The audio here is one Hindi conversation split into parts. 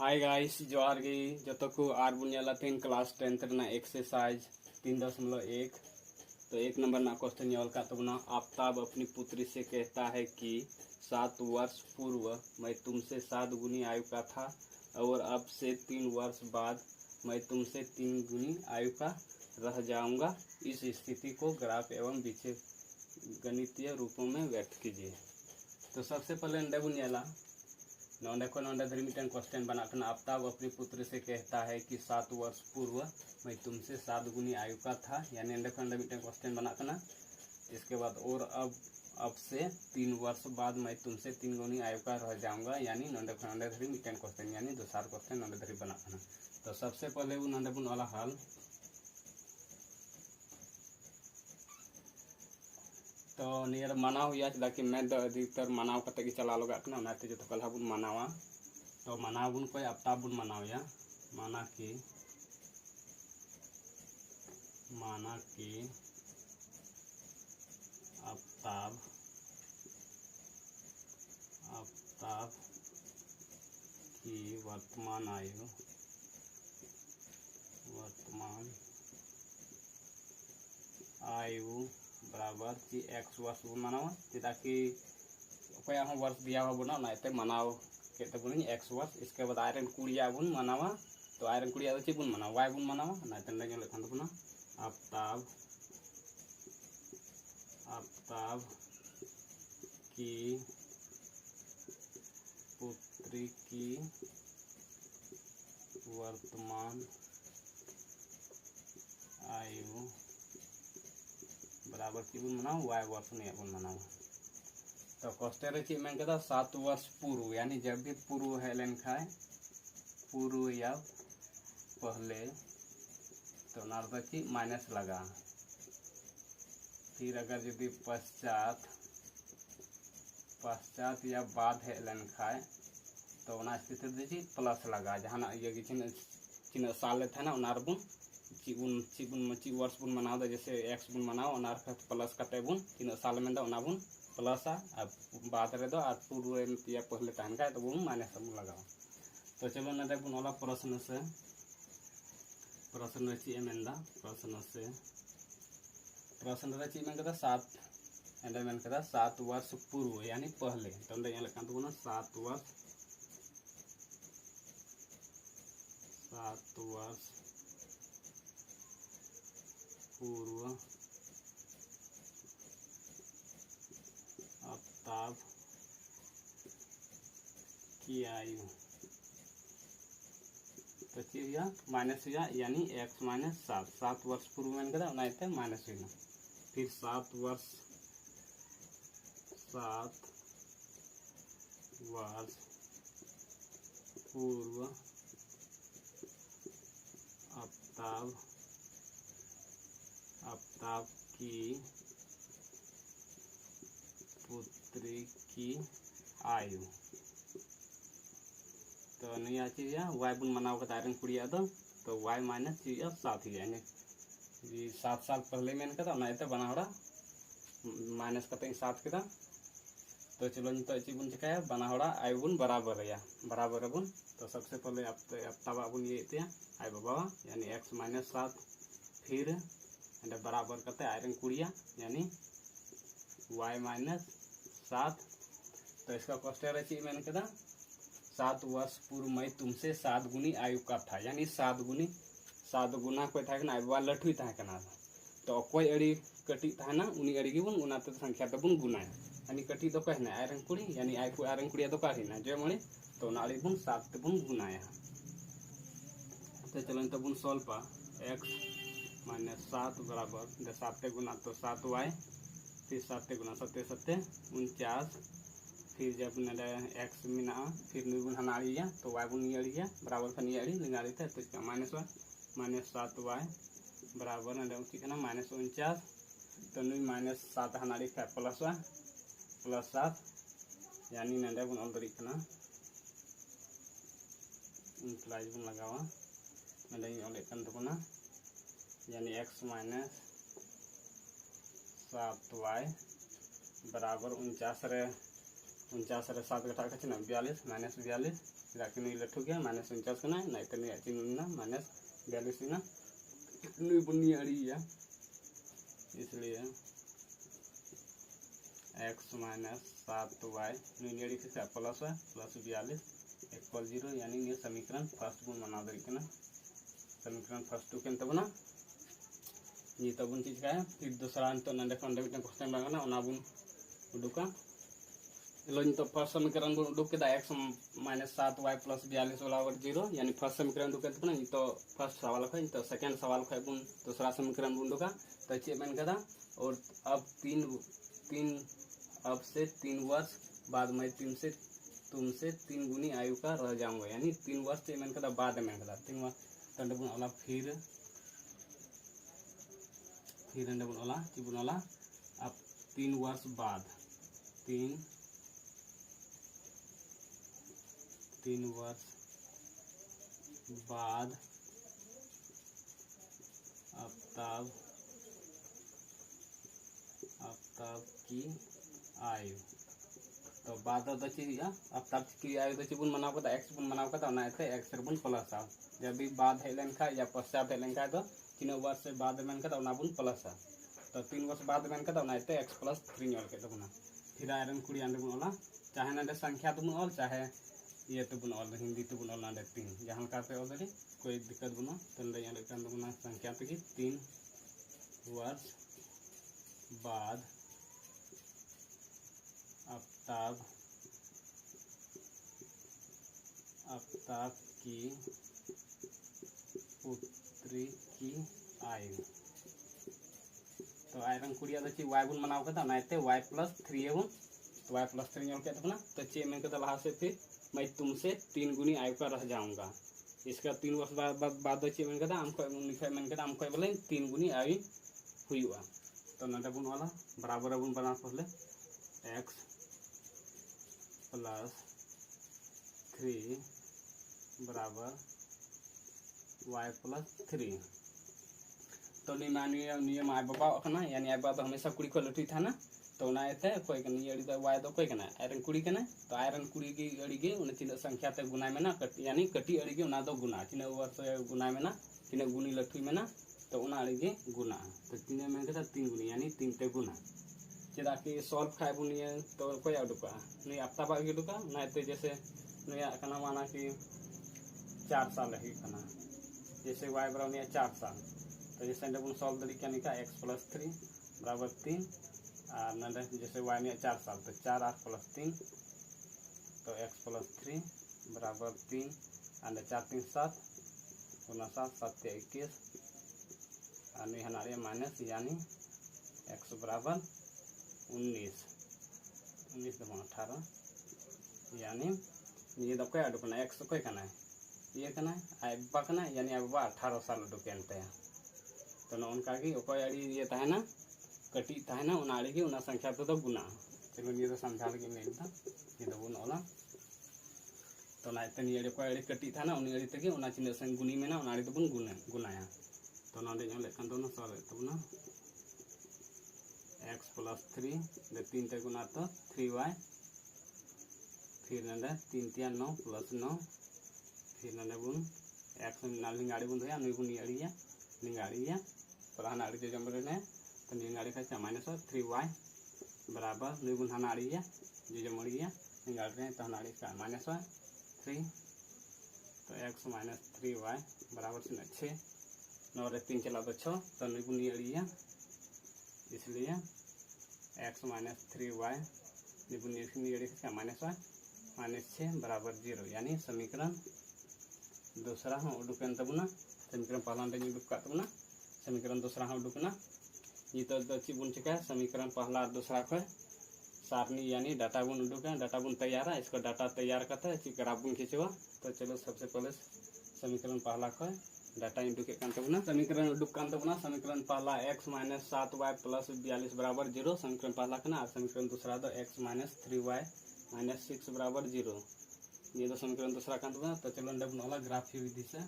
हाय गाइस जोहार गे जो को आर बुन तीन क्लास 10th एक्सरसाइज 3.1 तो 1 नंबर ना क्वेश्चन तबना आफ्ताब अपनी पुत्री से कहता है कि 7 वर्ष पूर्व मैं तुमसे 7 गुनी आयु का था और अब से 3 वर्ष बाद मैं तुमसे 3 गुनी आयु का रह जाऊंगा। इस स्थिति को ग्राफ एवं विषय गणितीय रूपों में व्यक्त कीजिए। तो सबसे पहले नंदे बुनियाला नोंडे को नोंडे धरी मिटन क्वेश्चन बनाना आफ्ताब अपनी पुत्र से कहता है कि 7 वर्ष पूर्व मैं तुमसे 7 गुनी आयु का था, यानी नोंडे को नोंडे मिटन क्वेश्चन बनाना। इसके बाद और अब से 3 वर्ष बाद मैं तुमसे 3 गुनी आयु का रह जाऊंगा, यानी नोंडे को नोंडे धरी मिटन क्वेश्चन यानी दूसरा क्वेश्चन नोंडे धरी बनाना। तो सबसे पहले वो नोंडे बुन वाला हल तो नियर मानाव हुआ चला कि मैं अधिकतर मानाव कते चला लगा जो तो कल बुन मानावा। तो मानाव बुन कोई आफ्ताब बुन मानाव या माना कि आफ्ताब की वर्तमान आयु बराबर कि x वर्ष बुन मानावा चेदा कि कोई वर्ष दिया हुआ बुना मानाव के x वर्ष। इसके बाद आयरन कुड़िया बुन मानावा। तो आयरन कुड़िया चे बुन मानावा y बुन मानावा ना आफ्ताब की पुत्री की वर्तमान आयु बराबर की बुन मनाओ y वर्ष नहीं बुन मनाओ। तो क्वेश्चन चे मैं कहता 7 वर्ष पूर्व, यानी जब भी पूर्व है लेन खाए पूर्व या पहले तो नार्दा की माइनस लगा। फिर अगर यदि पश्चात या बाद है लेन खाए तो स्थिति देखिए प्लस लगा। जहाँ ये चिन्ह साल थे ना बुन ची वर्ष बुन मनाव जैसे एक्स बुन मनाव प्लस कते बुन तीन साल में बुन प्लस बाद रे पूर्व या पहले तहन का तो बुन माइनस बुन लगाओ। तो चलो ना बुन वाला प्रश्न ची मेन प्रश्न रे ची मेन कदा 7 वर्ष पूर्व यानी पहले। तो 7 वर्ष पूर्व आफ्ताब की आयु तो हुआ माइनस हुआ यानी x माइनस 7 वर्ष पूर्व में कदा माइनस हुआ। फिर 7 वर्ष पूर्व आफ्ताब की पुत्री की आयु तो नहीं आती y बुन मनाव का आयरन कुड़िया तो y माइनस 7 यानी 7 साल पहले मैंने कहा बनावड़ा माइनस कते 7 के। तो चलो नित बुन चिकाया बनावड़ा आयु बुन बराबर बुन। तो सबसे पहले आफ्ताब बुन ये आय बाबा यानी x माइनस 7 फिर बराबर करते आयरन कुड़िया यानी y माइनस 7। तो इसका क्वेश्चन ची मैंने कहा 7 वर्ष पूर्व मैं तुमसे 7 गुनी आयु का था, यानी 7 गुना कोई था ना लठुई था। तो कोई अड़ी कटी था ना उनी अड़ी बुन उनाते संख्या तो बुन गुना यानी कटी तो कहना आयरन कुड़ी यानी आयरन कुड़िया तो काढ़ीना जो मणि तो अड़ी बुन 7 ते बुन गुनाया। तो चलो तो बुन सॉल्व x माइनस 7 बराबर 7 ते गुना तो 7y फिर 7 ते गुना 7 7 49 फिर जब x मिना फिर बुन हनाड़िया तो y बुन नियड़िया बराबर का नियड़ी लिंगाड़ी थे तो इसका माइनस 7y बराबर ना माइनस 49। तो माइनस 7 हनाड़ी का प्लस 7 यानी नंदे बुन ऑलरेडी करना इंप्लाइज बुन लगावा नंदे ऑलरेडी करना तबना यानी x माइनस 7y बराबर 49 रे 7 घटा के 42 माइनस 42 चेदा कि नुई लठू गया माइनस 49 कना नाइते नुई चिन्ह माइनस 42 ना नुई बुनी अड़ी इसलिए x माइनस 7y नुई अड़ी से प्लस है प्लस 42 इक्वल 0 यानी ये समीकरण फर्स्ट बुन बना दे समीकरण फर्स्ट के तबना ये तबन चीज का फिर दूसरा तो नंदे खंडे मिटन क्वेश्चन लगाना ओना बुन उडुका लो तो फर्स्ट समीकरण बुन उडुक के x माइनस 7y प्लस 42 वाला 0 यानी फर्स्ट समीकरण उडुक के ना तो फर्स्ट सवाल खै तो सेकंड सवाल खै बुन दूसरा समीकरण बुन उडुका तो चे मेन कदा और अब अब से 3 वर्ष बाद मैं तुमसे 3 गुनी आयु का रह जाऊंगा यानी 3 वर्ष से मैंने कहा बाद में कहा 3 वर्ष तो बुन फिर बुन अब 3 वर्ष बाद 3 वर्ष बाद अब तब की आयु तो बाद अब तब की आयु तो बुन मनाव का एक्स बुन मनाव का एक्स बुन प्लस जब भी बाद हेलन खा या पश्चात हेलन खा तो 3 वर्ष से बाद में बुन प्लस तो 3 वर्ष बाद में एक्स प्लस 3 नल के बुना फिर आयरन कुड़ी आंदे बुन ओला चाहे ना संख्या तो बुन ऑल चाहे ये तो बुन ऑल हिंदी तो बुन ऑल ना 3 जहां का पे ऑलरेडी कोई दिक्कत बुना तो अंदर kan बुना संख्या तो की 3 वर्ष बाद अब तक की पुत्री की आयु तो आयरन कुड़िया तो वाई बुन मनाव का नाते y प्लस 3 बुन तो y प्लस 3 के ना तो चे में कहता लहा से फिर मैं तुमसे 3 गुनी आयु का रह जाऊंगा इसका 3 वर्ष बाद चे में कहता हमको बोले 3 गुनी आयु हुई तो ना बुन वाला बराबर बुन बना पहले x प्लस 3 बराबर y प्लस 3 तो नियम आय बाबा यानी आय बाबा हमेशा कुड़ी को लठी था ना तो ना कोई अड़ी वाई तो कोई आयरन कुड़ी तो आयरन कुड़ी की अड़ी के तीन संख्या ते गुना में ना यानी कटी अड़ी के गुना तीन वर्ष गुना में ना तीन गुनी लठुई में ना तो अड़ी के गुना तो तीन में 3 गुनी यानी 3 ते गुना चेदा कि सॉल्व खाए बुन तो कोई उडुका नहीं आफ्ता बाग उडुका ना जैसे नुया माना कि 4 साल है जैसे वाई बराबर 4 साल तो जैसे बुन सॉल्व दड़ी क्या निका x प्लस 3 बराबर 3 और ना जैसे वाई में 4 साल तो 4 8 प्लस 3 तो x प्लस 3 बराबर 3 और 4 3 7 7 7 21 और नहीं हमारे माइनस यानी x बराबर 19 18 यानी ये तो कोई उडुकना एक्स कोई ये आई बाबा यानी आई बाबा 18 साल उडुकते तो नौका की अड़ी ये तहना कटी तहना अड़ी की संख्या तो गुना चलो ये तो समझा लगे मेनता ये तो बुन ओला तो नाते ये अड़ी अड़ी कटी तहना अड़ी तक चिन्ह संग गुनी में अड़ी तो बुन गुनाया तो नोडे लेकिन सॉल्व तबना x प्लस 3 3 ते गुना तो 3y फिर ना 3 3 9 प्लस 9 फिर ना बुन x लिंगाड़ी बुन धोया नुई बुन लिंगाड़िया पहला अड़ी जम रहे तो लिंगाड़ी का माइनस 3y बराबर नुई बुन हाना अड़िया जम अड़िया लिंगाड़ी तो हाना अड़ी का माइनस 3 तो x माइनस 3y बराबर से 6 9 रे 3 चला तो 6 तो नुई बुन अड़िया इसलिए x माइनस 3y माइनस 6 बराबर 0 यानी समीकरण दूसरा हम उडुकन तबना समीकरण पहला उडुक तबना समीकरण दूसरा हम उडुकना ये तो बुन चिका समीकरण पहला और दूसरा खो सारणी यानी डाटा बुन उडुका डाटा बुन तैयार है इसको डाटा तैयार करते ग्राफ बुन खींचवा तो चलो सबसे पहले समीकरण पहला खो डाटा उडुके समीकरण उडुक समीकरण पहला x माइनस 7y प्लस 42 बराबर 0 समीकरण पहला का और समीकरण दूसरा तो x माइनस 3y माइनस 6 बराबर 0 ये तो समीकरण दूसरा का तो चलो वाला ग्राफीय विधि से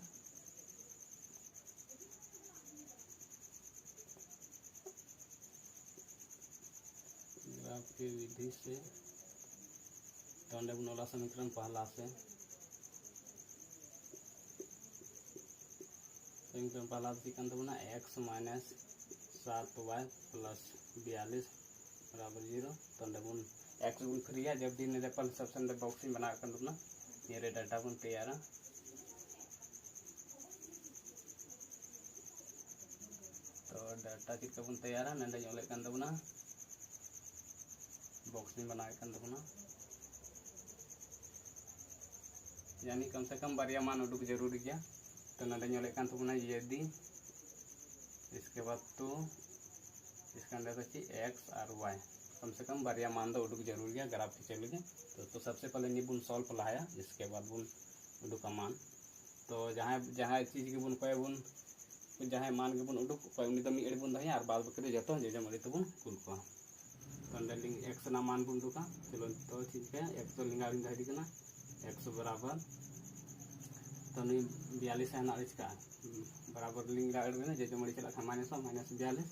तो वाला समीकरण पहला से समीकरण पहला चिकन तबना x माइनस 7y प्लस 42 बराबर 0 तो बन x बन फ्री है जब दिन रेपल सबसे बॉक्सिंग बना तबना ये डाटा बन तैयार तो डाटा चिका बन तैयार नंदे तबना बॉक्सिंग बना तबना यानी कम से कम बारिया मान उडुक जरूरी गया तो नंदे तबना यदि इसके बाद तो इसका अंदर बची एक्स और वाई कम से कम बारिया मान दो उडुक जरूरी गया ग्राफ खींचे लगे तो सबसे पहले नी बुन सॉल्व लाया इसके बाद बुन उडुका मान तो जहाँ जहाँ चीज के बुन कोई बुन जहाँ मान के बुन उडुक कोई उनी तो मिड बुन दहिया और बाद बकरे जतो जे जमड़ी तो बुन कुल को तो लिंग एक्स ना मान बुन दुका चलो तो ठीक है एक्स तो लिंगा लिंगा दी कना एक्स बराबर तो नी 42 है ना इसका बराबर लिंगा अड़गना जे जमड़ी चला था माइनस 42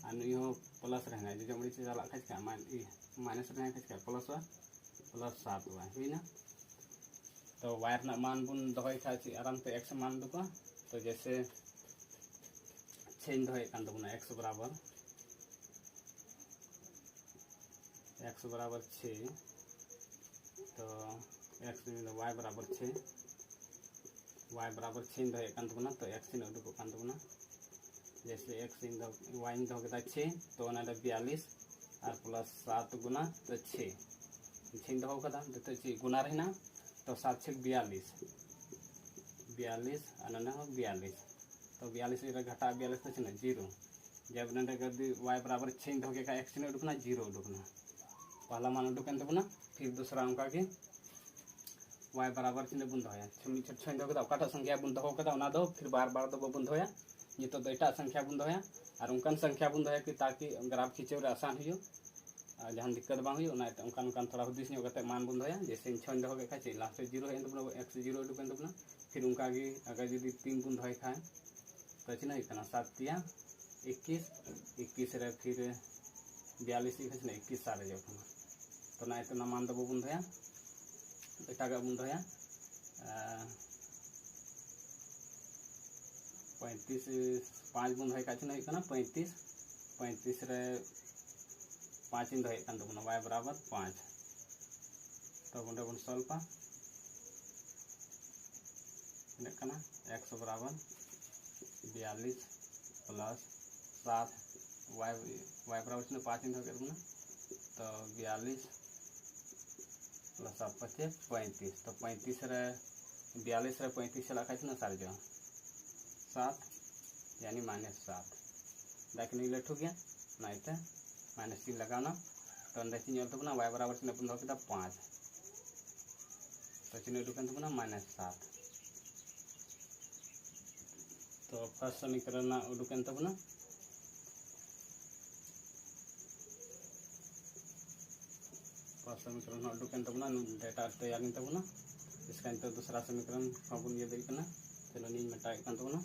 और नी हो प्लस रहना जे जमड़ी चला खच का माइनस रहना खच का प्लस 7 हुई ना तो वायर ना मान बुन दहय खा आराम से एक्स मान दुका तो जैसे छेन दहय कान तबना एक्स बराबर 6 तो एक्स वाई बराबर 6 वाई बराबर 6 दहय कान तबना तो एक्स इन उडुक कान तबना जैसे एक्स इन वाई इन दह केदा 6 तो ना 42 और प्लस 7 गुना तो 6 दह कदा तो 6 गुना रहना तो 7 6 42 और ना 42 तो 42 घटा 42 तो चना 0 जब नंदे गदी वाई बराबर 6 दह के एक्स इन उडुकना 0 उडुकना पहला मान उडुकन तबना फिर दूसरा उनका के वाई बराबर चिन्ह बुन दहया छमी छठ छन दह कदा संख्या बुन दह कदा ना दो फिर बार बार दो बुन दहया नितो तो एटा संख्या बुन दहया और उनकन संख्या बुन दहया कि ताकि ग्राफ खींचे रे आसान हो जहां दिक्कत बांग हो ना उनकन उनकन थोड़ा हुदिस नो कते मान बुन दहया जैसे छन दह के खाचे लास्ट 0 है तबना x 0 उडुकन तबना फिर उनका के अगर यदि 3 बुन दहय खाए तो चिन्ह इतना 7 तिया 21 रे फिर 42 खचना 21 सारे जो तो ना इतना मान दो बुन दहया एटागा बुन दहया 35 5 बुन दहय काचिन है कना 35 रे 5 इन दहय कान तबना y बराबर 5 तो बुन बुन सॉल्व इने कना x बराबर 42 प्लस 7 y बराबर 5 इन दहय तबना तो 42 प्लस 7 25 35 तो 35 रे 42 रे 35 चला खाची ना सारे जो 7 यानी -7 देखने लेट हो गया ना इते -3 लगाना तो अंदर चिन्ह तबना y बराबर चिन्ह अपन धोके 5 तो चिन्ह दुकान तबना -7 तो फर्स्ट समीकरण ना उडुकन तबना समीकरण उडुकन तबना डेटा तैयार तबना इसका तो दूसरा समीकरण बन ये दी कना चलो नी मेटा कान तबना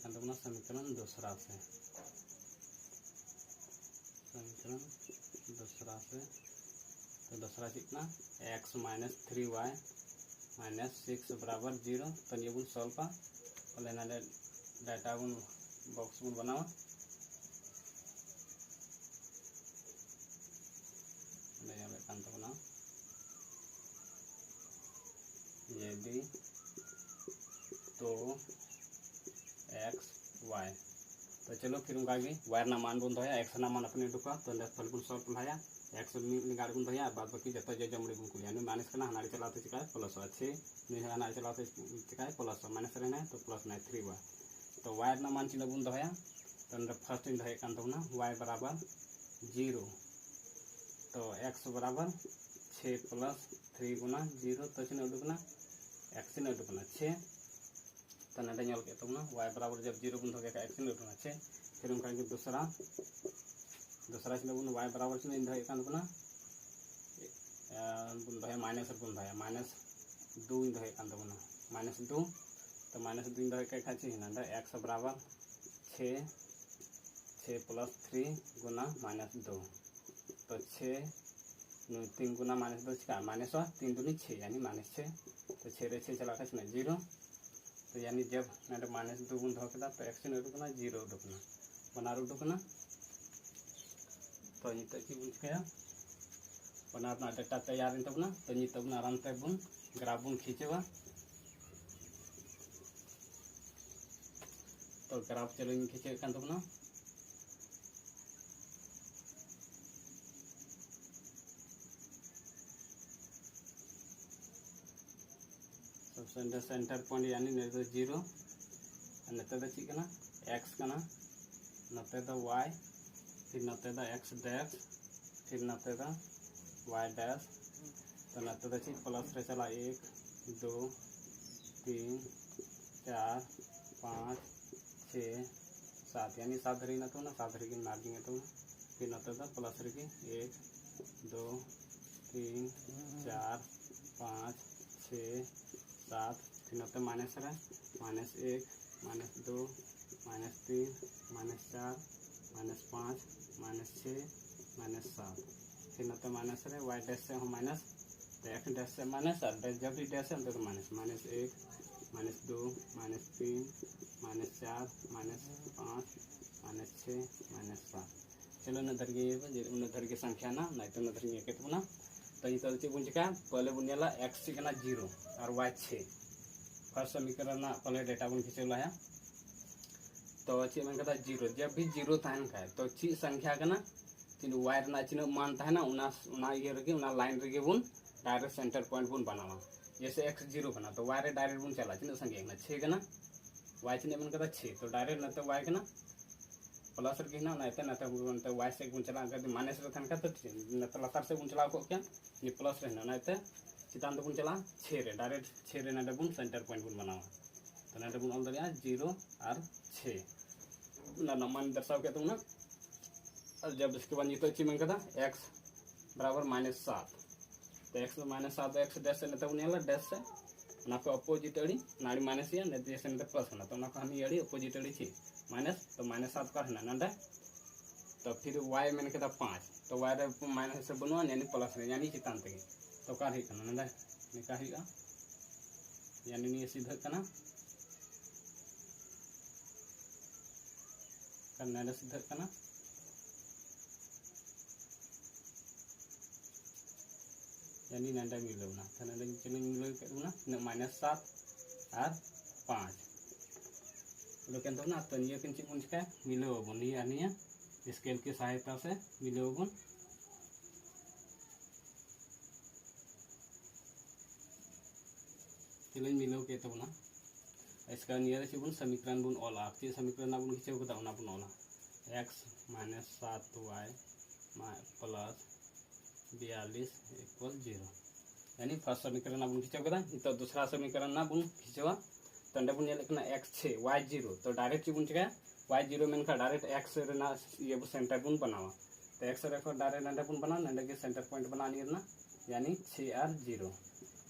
तबना समीकरण दूसरा से तो दूसरा कितना x माइनस 3y माइनस 6 बराबर 0 तो ये बुन सॉल्व पहले ना डाटा बुन बॉक्स बुन बनावा बना यदि तो x y तो चलो फिर उनका वायर ना मान बुन दहया एक्स ना मान अपने डुका तो फल बुन सॉल्व लाया एक्स निगाड़ बुन दहया बाद बाकी जतो जे जमड़ी बुन कुलिया ने माइनस करना हनाड़ी चलाते चिकाय प्लस अच्छे ने हनाड़ी चलाते चिकाय प्लस माइनस रहना है तो प्लस 3y तो वायर ना मान चिन्ह बुन दहया तो फर्स्ट इन दहय कान तबना y बराबर 0 तो x बराबर 6 प्लस 3 गुना 0 तो चिन्ह उडुकना x चिन्ह उडुकना 6 तो ना डेल के तबना y बराबर जब 0 बुन दहय का x चिन्ह उडुकना 6 फिर उनका दूसरा चिन्ह बुन y बराबर चिन्ह दहय कान तबना बुन दहय माइनस बुन दहय -2 इन दहय कान तबना -2 तो -2 इन दहय का खाची ना x बराबर 6 6 प्लस 3 गुना -2, तो 6 3 गुना -2 चिका माइनस 3 दूनी 6 यानी -6, तो 6 रे 6 चला 0, तो यानी जब ना -2 बन दो तो एक्स उडुकना 0 उडुकना बनार उडुकना। तो नित की बन चिकाया बनार डेटा तैयार तबना, तो नित आराम ते बन ग्राफ बन खींचवा। तो ग्राफ चलो खींचे तबना, सेंटर पॉइंट यानी नेते 0 नेते चीकना एक्स कना, नते वाई, फिर नते एक्स डैश, फिर नते वाई डैश, तो नते ची प्लस रे चला 1 2 3 4 5 6 7 यानी 7 धरी ना, 7 धरी की मार्जिंग तो, फिर नते प्लस रे 1 2 3 4 5 6 7, फिर नते माइनस है -1 -2 -3 -4 -5 -6 -7, फिर नते माइनस है वाई डैश से हम माइनस, तो एक्स डैश से माइनस और डैश जब भी डैश है तो माइनस -1 -2 -3 -4 -5 -6 -7। चलो न धर के संख्या ना नहीं तो न धर के तो ना, तो ये चीज बन चिका पहले बन नेला एक्स चिकना 0 और वाई 6, फर्स्ट समीकरण ना पहले डेटा बन खींचला है। तो चे मन कदा 0 जब भी 0 तहन खाए तो ची संख्या कना तीन वाई रना चिन मान तहना उना ये रगे उना लाइन रगे बन डायरेक्ट सेंटर पॉइंट बन बनावा। जैसे एक्स 0 कना तो वाई रे डायरेक्ट बन चला चिन संख्या कना 6 कना, वाई चिन मन कदा 6, तो डायरेक्ट न तो वाई कना प्लस रगे ना न तो वाई से बन चला कर माइनस रे तहन का, तो न तो लतार से बन चला को क्या नि प्लस रे ना तो चितान तो बन चला 6 रे डायरेक्ट 6 रे ना बन सेंटर पॉइंट बन बनावा। तो ना बन ऑल दरिया 0 और 6 ना मान दर्शाव के तुम ना, और जब इसके बाद ये तो ची मन कदा x बराबर -7, तो x -7 एक्स डैश से नते बन डैश से ना को अपोजिट अड़ी नाड़ी माइनस या ने जैसे नते प्लस ना, तो ना को हम अड़ी अपोजिट अड़ी छी माइनस, तो -7 का है ना, तो फिर y मन कदा 5, तो y रे माइनस से बनवा यानी प्लस रे यानी चितान तक, तो का ही कना ना निका ही यानी ये सीधा कना करना सीधा कना, यानी नांडा मिलवना तो नांडा चलो मिलव केना -7 और 5 लोकन तो ना, तो ये किन ची बन चिका मिलव बन यानी स्केल की सहायता से मिलव बन। चलो मिलव के तो ना इसका नियर ची बन समीकरण बन ओला, ची समीकरण ना बन खींचो कदा ना बन ओला x -7y प्लस 42 = 0, यानी फर्स्ट समीकरण ना बन खींचो कदा। तो दूसरा समीकरण ना बन खींचवा, तो अंडे बन लेकना x 6 y 0, तो डायरेक्ट ची बन चिका y 0 मेन का डायरेक्ट x रे ना ये सेंटर बन बनावा, तो x रे को डायरेक्ट अंडे बन बना अंडे के सेंटर पॉइंट बना लिया ना, यानी 6 और 0।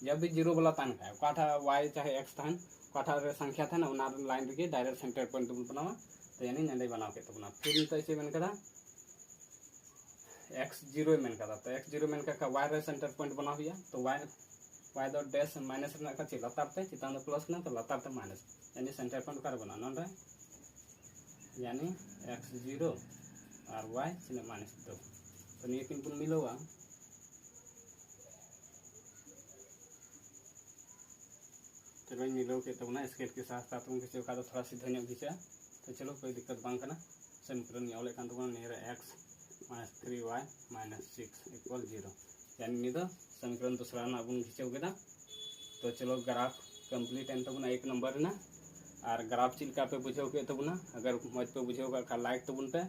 जब भी 0 वाला तान का काठा y चाहे x तान काठा रे संख्या था ना उना लाइन रे डायरेक्ट सेंटर पॉइंट बन बनावा, तो यानी नंदे बनाओ के तो बना। फिर तो इसे मेन कदा x 0 मेन कदा, तो x 0 मेन का y रे सेंटर पॉइंट बना हुआ, तो y दो डैश माइनस रे का ची लतार ते चितान प्लस ना, तो लतार ते माइनस यानी सेंटर पॉइंट कर बना नन रे, यानी x 0 और y चिन -2, तो ये किन पुन मिलवा। चलो मिलो के तो ना स्केल के साथ साथ उनके से का थोड़ा सीधा नहीं खींचा, तो चलो कोई दिक्कत बांग करना समीकरण यावले कान तो नेर x -3y -6 = 0, यानी नि तो समीकरण दूसरा ना बन खींचो केदा। तो चलो ग्राफ कंप्लीट एन तबना 1 नंबर ना, और ग्राफ चिलका पे बुझाव के तबना, अगर मज पे बुझाव का लाइक तबन पे,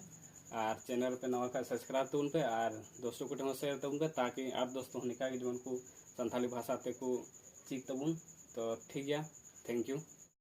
और चैनल पे नवा का सब्सक्राइब तबन पे, और दोस्तों को शेयर तबन पे, ताकि आप दोस्तों निका के जीवन को संथाली भाषा ते को चीख तबन। तो ठीक है, थैंक यू।